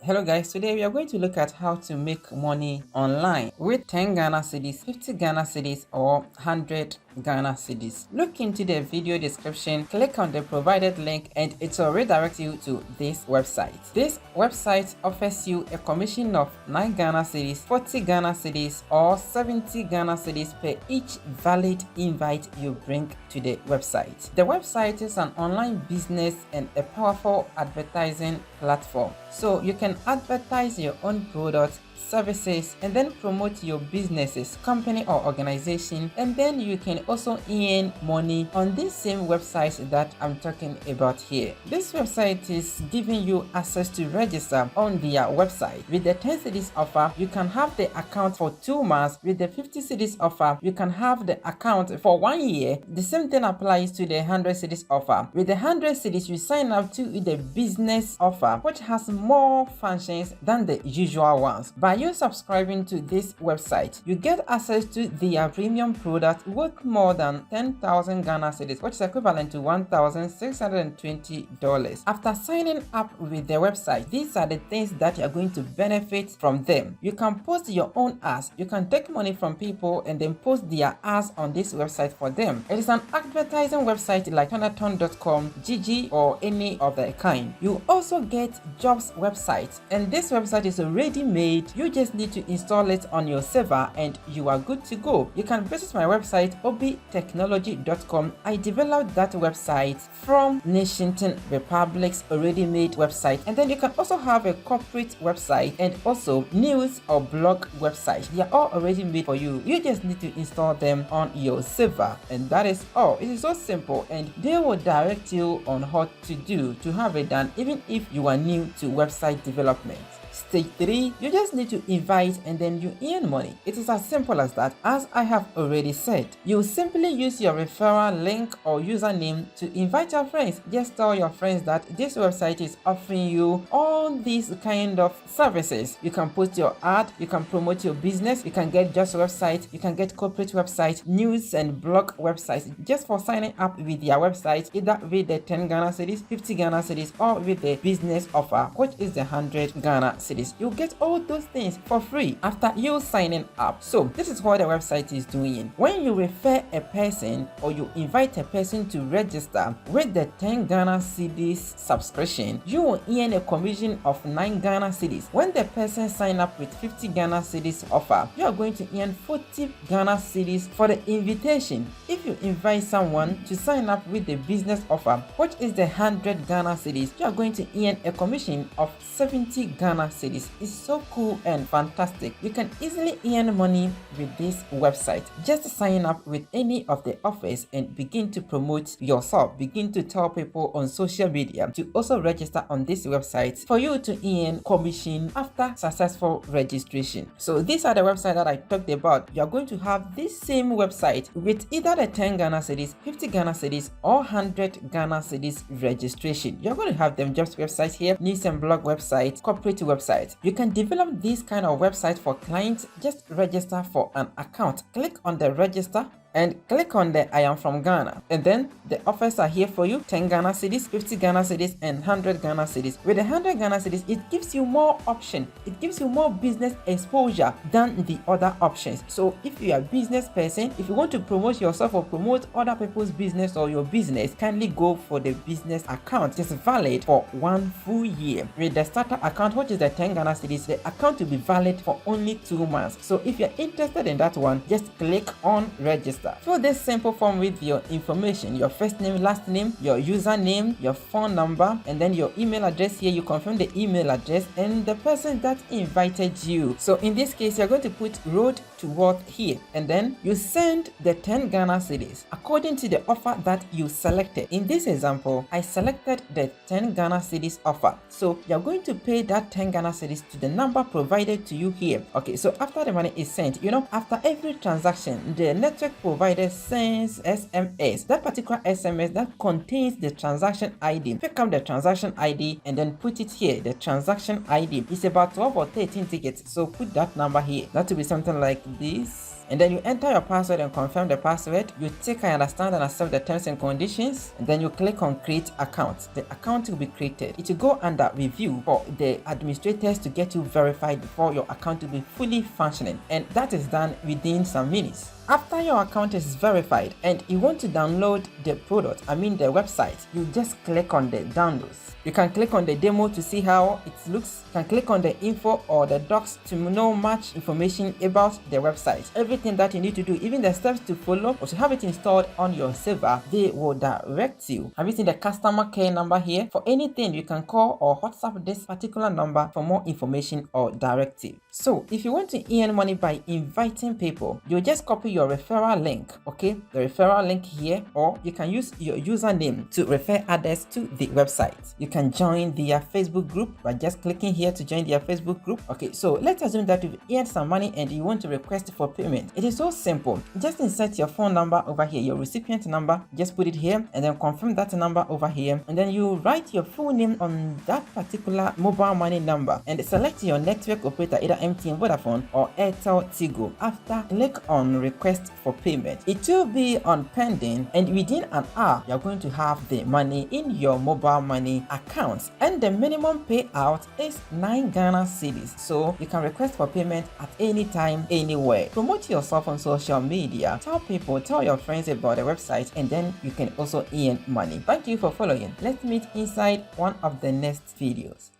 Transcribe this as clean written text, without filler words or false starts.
Hello guys, today we are going to look at how to make money online with 10 Ghana cedis, 50 Ghana cedis or 100 Ghana cedis. Look into the video description, click on the provided link and it will redirect you to this website. This website offers you a commission of 9 Ghana cedis, 40 Ghana cedis or 70 Ghana cedis per each valid invite you bring to the website. The website is an online business and a powerful advertising platform. So you can advertise your own products, services, and then promote your businesses, company or organization, and then you can also earn money on this same website that I'm talking about here. This website is giving you access to register on their website. With the 10 cedis offer, you can have the account for 2 months. With the 50 cedis offer, you can have the account for 1 year. The same thing applies to the 100 cedis offer. With the 100 cedis, you sign up to the business offer, which has more functions than the usual ones. By you subscribing to this website, you get access to their premium product worth more than 10,000 Ghana cedis, which is equivalent to $1,620. After signing up with the website, these are the things that you are going to benefit from them. You can post your own ads. You can take money from people and then post their ads on this website for them. It is an advertising website like Tonaton.com, GG, or any other kind. You also get jobs website, and this website is already made. You just need to install it on your server and you are good to go. You can visit my website obitechnology.com. I developed that website from Nationton Republic's already made website, and then you can also have a corporate website and also news or blog website. They are all already made for you. You just need to install them on your server, and that is all. It is so simple, and they will direct you on what to do to have it done, even if you are new to website development. Stage 3, you just need to invite and then you earn money. It is as simple as that. As I have already said, you simply use your referral link or username to invite your friends. Just tell your friends that this website is offering you all these kind of services. You can post your ad, you can promote your business, you can get just website, you can get corporate website, news and blog websites just for signing up with their website, either with the 10 Ghana cedis, 50 Ghana cedis, or with the business offer, which is the 100 Ghana cedis. You get all those things for free after you signing up. So this is what the website is doing. When you refer a person or you invite a person to register with the 10 Ghana cedis subscription, you will earn a commission of 9 Ghana cedis. When the person sign up with 50 Ghana cedis offer, you are going to earn 40 Ghana cedis for the invitation. If you invite someone to sign up with the business offer, which is the 100 Ghana cedis, you are going to earn a commission of 70 Ghana cedis. It's so cool and fantastic. You can easily earn money with this website. Just sign up with any of the offers and begin to promote yourself. Begin to tell people on social media to also register on this website for you to earn commission after successful registration. So these are the websites that I talked about. You are going to have this same website with either the 10 Ghana cedis, 50 Ghana cedis, or 100 Ghana cedis registration. You're going to have them just websites here, news and blog website, corporate website. You can develop this kind of website for clients. Just register for an account. Click on the register and click on the I am from Ghana, and then the offers are here for you: 10 Ghana cedis, 50 Ghana cedis, and 100 Ghana cedis. With the 100 Ghana cedis, it gives you more option, it gives you more business exposure than the other options. So if you are a business person, if you want to promote yourself or promote other people's business or your business, kindly go for the business account. It's valid for 1 full year. With the starter account, which is the 10 Ghana cedis, the account will be valid for only 2 months. So if you're interested in that one, just click on register. Fill this simple form with your information: your first name, last name, your username, your phone number, and then your email address. Here you confirm the email address and the person that invited you. So in this case, you're going to put road to work here, and then you send the 10 Ghana cedis according to the offer that you selected. In this example, I selected the 10 Ghana cedis offer, so you're going to pay that 10 Ghana cedis to the number provided to you here. Okay, so after the money is sent, after every transaction, the network provider sends SMS. That particular SMS that contains the transaction ID. Pick up the transaction ID and then put it here. The transaction ID is about 12 or 13 tickets, so put that number here. That will be something like this. and then you enter your password and confirm the password. You take I understand and accept the terms and conditions, and then you click on create account. The account will be created. It will go under review for the administrators to get you verified before your account will be fully functioning, and that is done within some minutes. After your account is verified and you want to download the product, the website, you just click on the downloads. You can click on the demo to see how it looks. You can click on the info or the docs to know much information about the website. Everything that you need to do, even the steps to follow or to have it installed on your server, they will direct you. Have you seen the customer care number here? For anything, you can call or WhatsApp this particular number for more information or directive. So if you want to earn money by inviting people, you just copy your referral link, okay? The referral link here, or you can use your username to refer others to the website. You can join their Facebook group by just clicking here to join their Facebook group. Okay, so let's assume that you've earned some money and you want to request for payment. It is so simple. Just insert your phone number over here, your recipient number, just put it here and then confirm that number over here, and then you write your full name on that particular mobile money number and select your network operator, either MTN, Vodafone or Airtel Tigo. After, click on request for payment. It will be on pending, and within an hour you're going to have the money in your mobile money account, and the minimum payout is 9 Ghana cedis, so you can request for payment at any time, anywhere. Promote yourself on social media, tell people, tell your friends about the website, and then you can also earn money. Thank you for following. Let's meet inside one of the next videos.